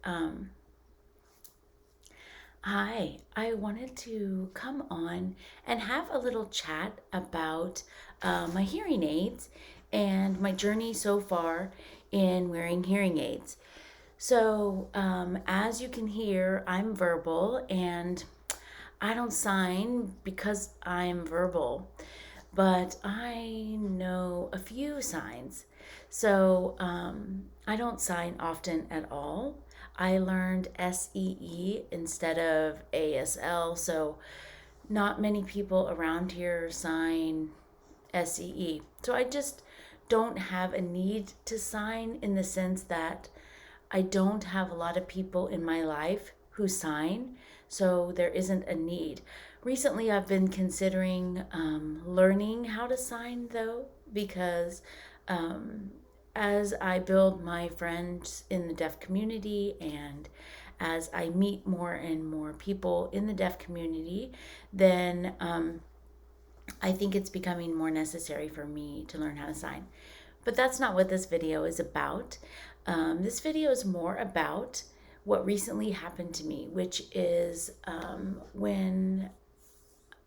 Um, Hi, I wanted to come on and have a little chat about my hearing aids and my journey so far in wearing hearing aids. As you can hear, I'm verbal and I don't sign because I'm verbal, but I know a few signs. I don't sign often at all. I learned SEE instead of ASL, so not many people around here sign SEE. So I just don't have a need to sign in the sense that I don't have a lot of people in my life who sign, so there isn't a need. Recently, I've been considering learning how to sign though, because um, as I build my friends in the deaf community and as I meet more and more people in the deaf community, then I think it's becoming more necessary for me to learn how to sign. But that's not what this video is about. This video is more about what recently happened to me, which is when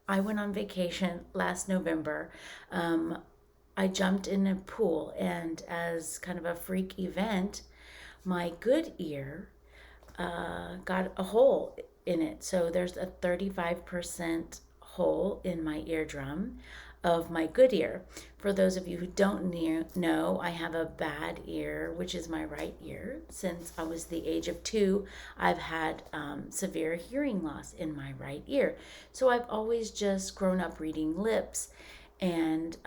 I went on vacation last November. Um, I jumped in a pool, and as kind of a freak event, my good ear got a hole in it. So there's a 35% hole in my eardrum of my good ear. For those of you who don't know, I have a bad ear, which is my right ear. Since I was the age of 2, I've had severe hearing loss in my right ear. So I've always just grown up reading lips and,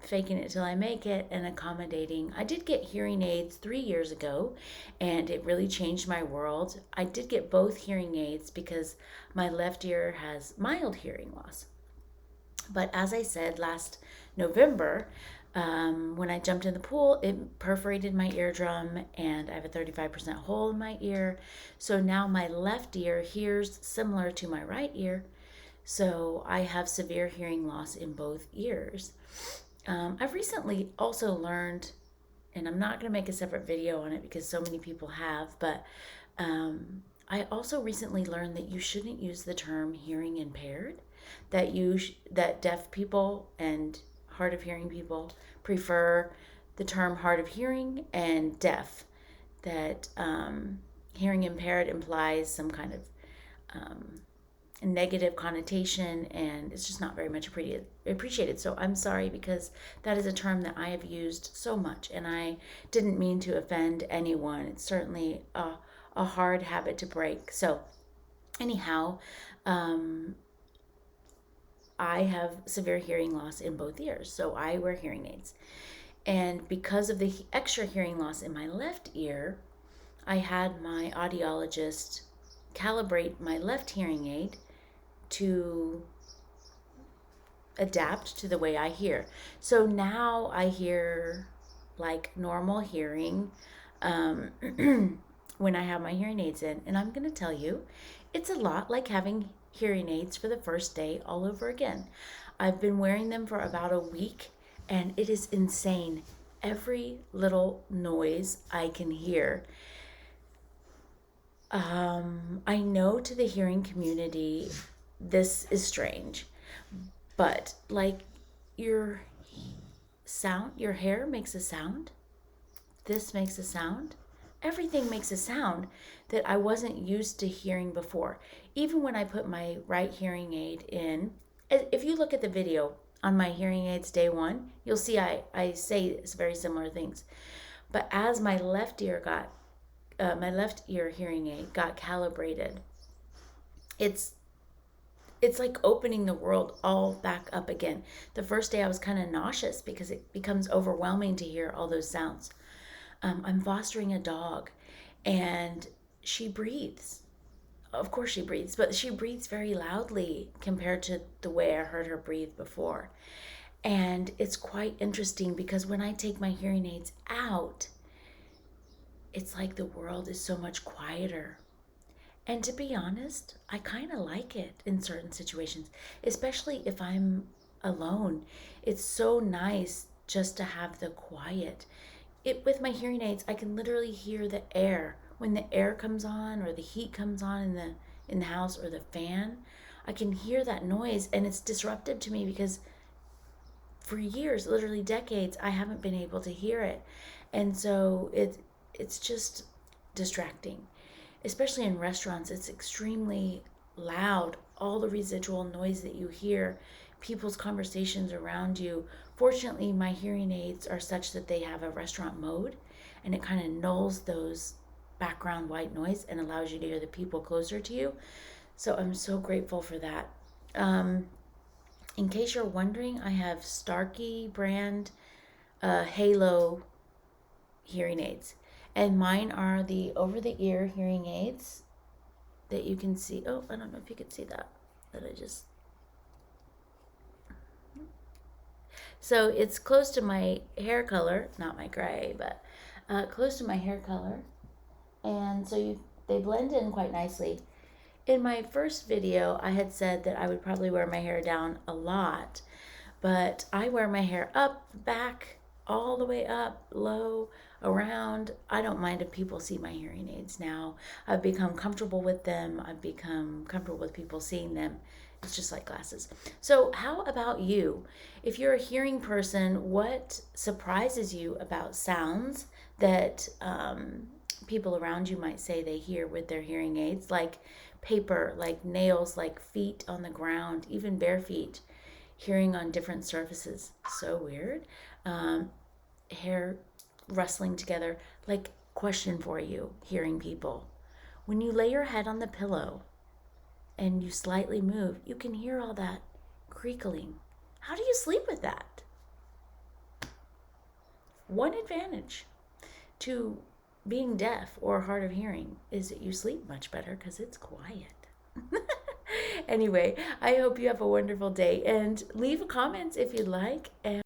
faking it till I make it and accommodating. I did get hearing aids 3 years ago, and it really changed my world. I did get both hearing aids because my left ear has mild hearing loss. But as I said last November, when I jumped in the pool, it perforated my eardrum, and I have a 35% hole in my ear. So now my left ear hears similar to my right ear. So I have severe hearing loss in both ears. I've recently also learned, and I'm not going to make a separate video on it because so many people have, but I also recently learned that you shouldn't use the term hearing impaired, that deaf people and hard of hearing people prefer the term hard of hearing and deaf, that hearing impaired implies some kind of negative connotation, and it's just not very much appreciated. So I'm sorry, because that is a term that I have used so much, and I didn't mean to offend anyone. It's certainly a hard habit to break. So anyhow, I have severe hearing loss in both ears, so I wear hearing aids. And because of the extra hearing loss in my left ear, I had my audiologist calibrate my left hearing aid to adapt to the way I hear. So now I hear like normal hearing um, when I have my hearing aids in. And I'm going to tell you, it's a lot like having hearing aids for the first day all over again. I've been wearing them for about a week, and it is insane. Every little noise I can hear. I know to the hearing community, this is strange, but like your your hair makes a sound, this makes a sound, everything makes a sound that I wasn't used to hearing before. Even when I put my right hearing aid in, if you look at the video on my hearing aids day one, you'll see I say very similar things. But as my left ear hearing aid got calibrated, it's it's like opening the world all back up again. The first day I was kind of nauseous because it becomes overwhelming to hear all those sounds. I'm fostering a dog, and she breathes. Of course, she breathes, but she breathes very loudly compared to the way I heard her breathe before. And it's quite interesting because when I take my hearing aids out, it's like the world is so much quieter. And to be honest, I kind of like it in certain situations, especially if I'm alone. It's so nice just to have the quiet. With my hearing aids, I can literally hear the air when the air comes on or the heat comes on in the house, or the fan, I can hear that noise, and it's disruptive to me because for years, literally decades, I haven't been able to hear it. And so it's just distracting. Especially in restaurants, it's extremely loud. All the residual noise that you hear, people's conversations around you. Fortunately, my hearing aids are such that they have a restaurant mode, and it kind of nulls those background white noise and allows you to hear the people closer to you. So I'm so grateful for that. Um, in case you're wondering, I have Starkey brand Halo hearing aids. And mine are the over the ear hearing aids that you can see. Oh, I don't know if you could see that. That I just. So it's close to my hair color, not my gray, but close to my hair color. And so they blend in quite nicely. In my first video, I had said that I would probably wear my hair down a lot, but I wear my hair up, back, all the way up, low, around. I don't mind if people see my hearing aids now. I've become comfortable with them. I've become comfortable with people seeing them. It's just like glasses. So, how about you? If you're a hearing person, what surprises you about sounds that people around you might say they hear with their hearing aids, like paper, like nails, like feet on the ground, even bare feet, hearing on different surfaces? So weird. Hair rustling together. Like, question for you, hearing people. When you lay your head on the pillow and you slightly move, you can hear all that creakling. How do you sleep with that? One advantage to being deaf or hard of hearing is that you sleep much better because it's quiet. Anyway, I hope you have a wonderful day, and leave comments if you'd like. And